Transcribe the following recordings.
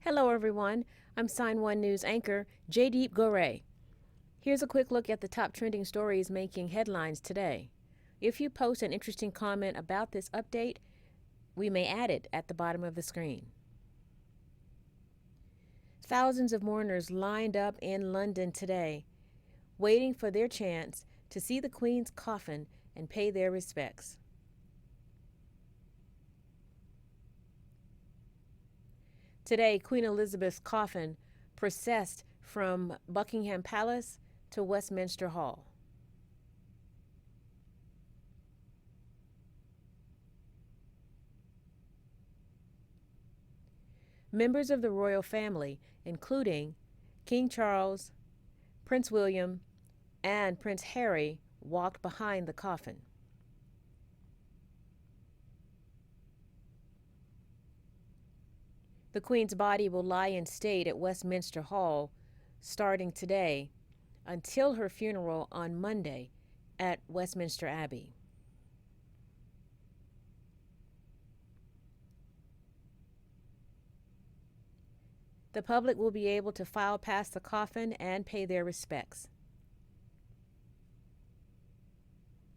Hello, everyone. I'm Sign1News anchor Jaydeep Gore. Here's a quick look at the top trending stories making headlines today. If you post an interesting comment about this update, we may add it at the bottom of the screen. Thousands of mourners lined up in London today, waiting for their chance to see the Queen's coffin and pay their respects. Today, Queen Elizabeth's coffin processed from Buckingham Palace to Westminster Hall. Members of the royal family, including King Charles, Prince William, and Prince Harry, walked behind the coffin. The Queen's body will lie in state at Westminster Hall starting today until her funeral on Monday at Westminster Abbey. The public will be able to file past the coffin and pay their respects.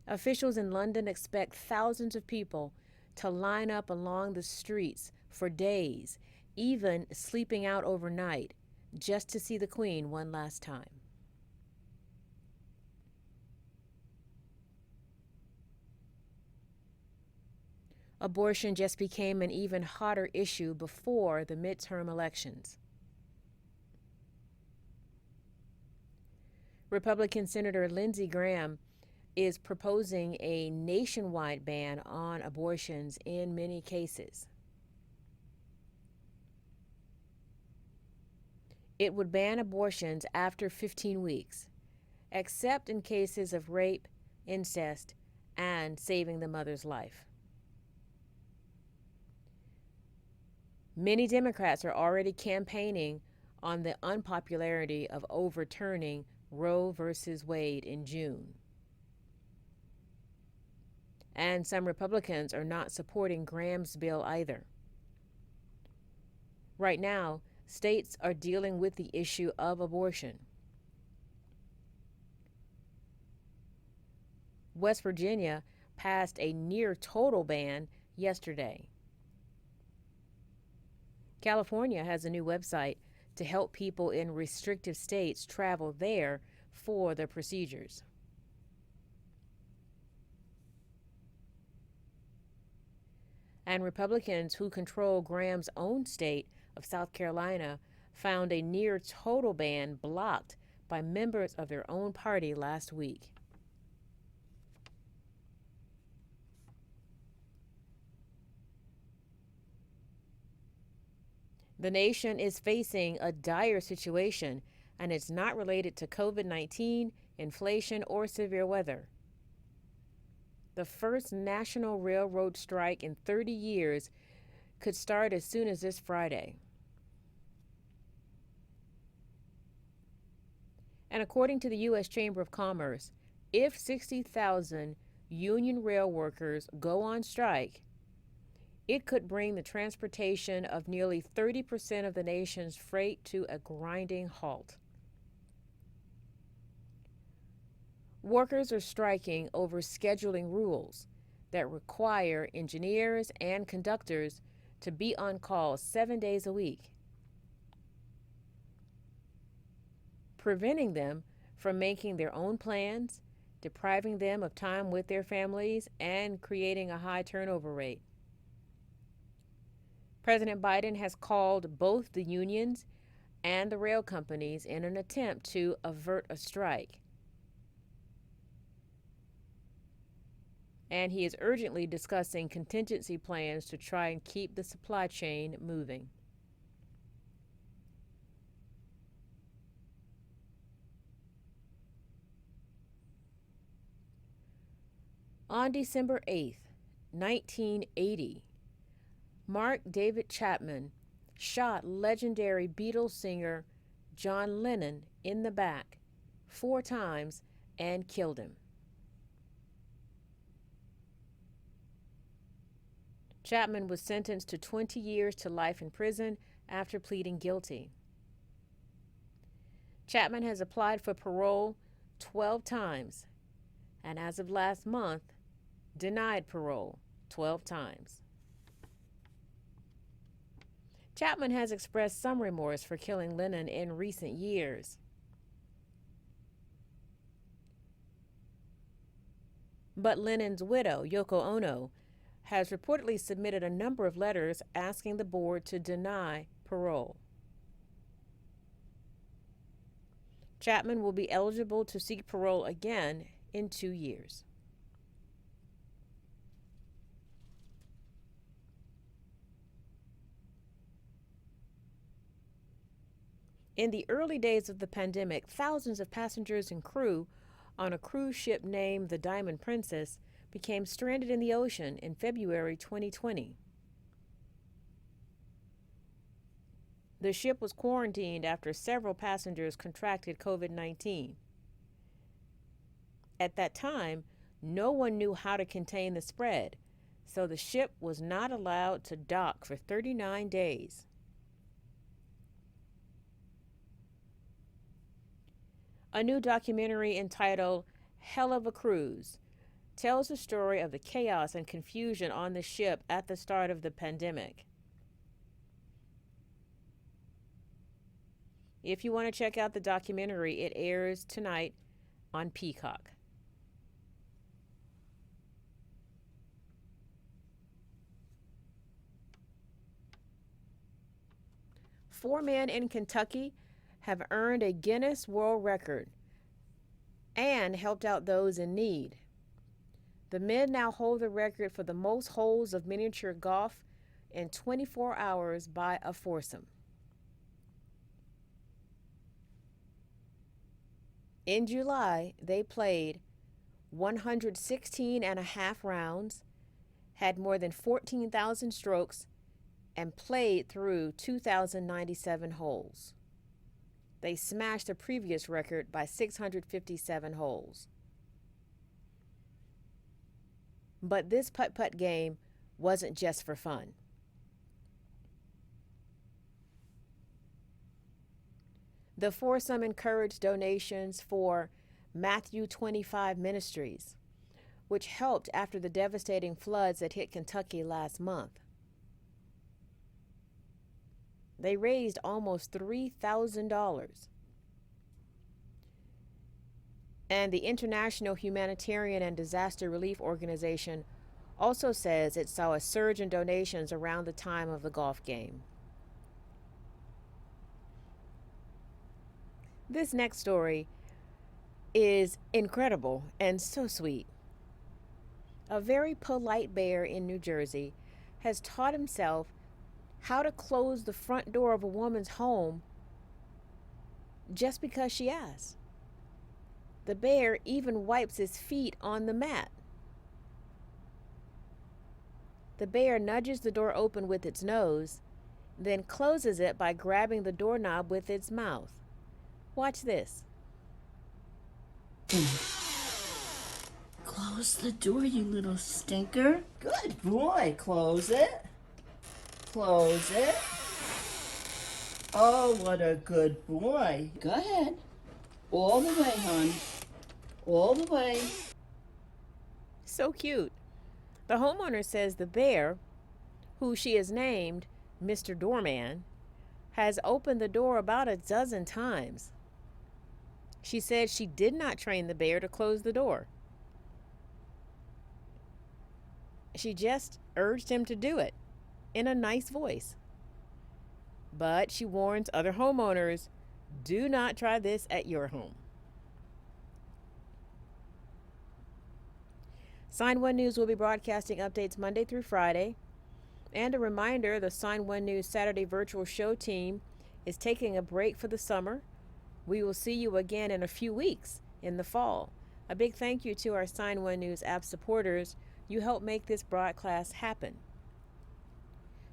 Officials in London expect thousands of people to line up along the streets for days, even sleeping out overnight, just to see the Queen one last time. Abortion just became an even hotter issue before the midterm elections. Republican Senator Lindsey Graham is proposing a nationwide ban on abortions in many cases. It would ban abortions after 15 weeks, except in cases of rape, incest, and saving the mother's life. Many Democrats are already campaigning on the unpopularity of overturning Roe versus Wade in June. And some Republicans are not supporting Graham's bill either. Right now, states are dealing with the issue of abortion. West Virginia passed a near total ban yesterday. California has a new website to help people in restrictive states travel there for the procedures. And Republicans who control Graham's own state of South Carolina found a near total ban blocked by members of their own party last week. The nation is facing a dire situation, and it's not related to COVID-19, inflation, or severe weather. The first national railroad strike in 30 years could start as soon as this Friday. And according to the U.S. Chamber of Commerce, if 60,000 union rail workers go on strike, it could bring the transportation of nearly 30% of the nation's freight to a grinding halt. Workers are striking over scheduling rules that require engineers and conductors to be on call 7 days a week, preventing them from making their own plans, depriving them of time with their families, and creating a high turnover rate. President Biden has called both the unions and the rail companies in an attempt to avert a strike. And he is urgently discussing contingency plans to try and keep the supply chain moving. On December 8th, 1980, Mark David Chapman shot legendary Beatles singer John Lennon in the back 4 times and killed him. Chapman was sentenced to 20 years to life in prison after pleading guilty. Chapman has applied for parole 12 times, and as of last month, denied parole 12 times. Chapman has expressed some remorse for killing Lennon in recent years. But Lennon's widow, Yoko Ono, has reportedly submitted a number of letters asking the board to deny parole. Chapman will be eligible to seek parole again in 2 years. In the early days of the pandemic, thousands of passengers and crew on a cruise ship named the Diamond Princess became stranded in the ocean in February 2020. The ship was quarantined after several passengers contracted COVID-19. At that time, no one knew how to contain the spread, so the ship was not allowed to dock for 39 days. A new documentary entitled Hell of a Cruise tells the story of the chaos and confusion on the ship at the start of the pandemic. If you want to check out the documentary, it airs tonight on Peacock. Four men in Kentucky have earned a Guinness World Record and helped out those in need. The men now hold the record for the most holes of miniature golf in 24 hours by a foursome. In July, they played 116 and a half rounds, had more than 14,000 strokes, and played through 2,097 holes. They smashed the previous record by 657 holes. But this putt-putt game wasn't just for fun. The foursome encouraged donations for Matthew 25 Ministries, which helped after the devastating floods that hit Kentucky last month. They raised almost $3,000. And the International Humanitarian and Disaster Relief Organization also says it saw a surge in donations around the time of the golf game. This next story is incredible and so sweet. A very polite bear in New Jersey has taught himself how to close the front door of a woman's home just because she asks. The bear even wipes his feet on the mat. The bear nudges the door open with its nose, then closes it by grabbing the doorknob with its mouth. Watch this. Close the door, you little stinker. Good boy. Close it. Close it. Oh, what a good boy. Go ahead. All the way, hon. All the way. So cute. The homeowner says the bear, who she has named Mr. Doorman, has opened the door about a dozen times. She said she did not train the bear to close the door. She just urged him to do it in a nice voice. But she warns other homeowners, do not try this at your home. Sign1News will be broadcasting updates Monday through Friday. And a reminder, the Sign1News Saturday virtual show team is taking a break for the summer. We will see you again in a few weeks in the fall. A big thank you to our Sign1News app supporters. You help make this broadcast happen.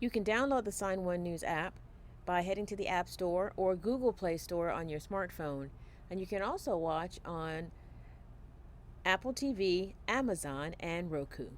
You can download the Sign1News app by heading to the App Store or Google Play Store on your smartphone. And you can also watch on Apple TV, Amazon, and Roku.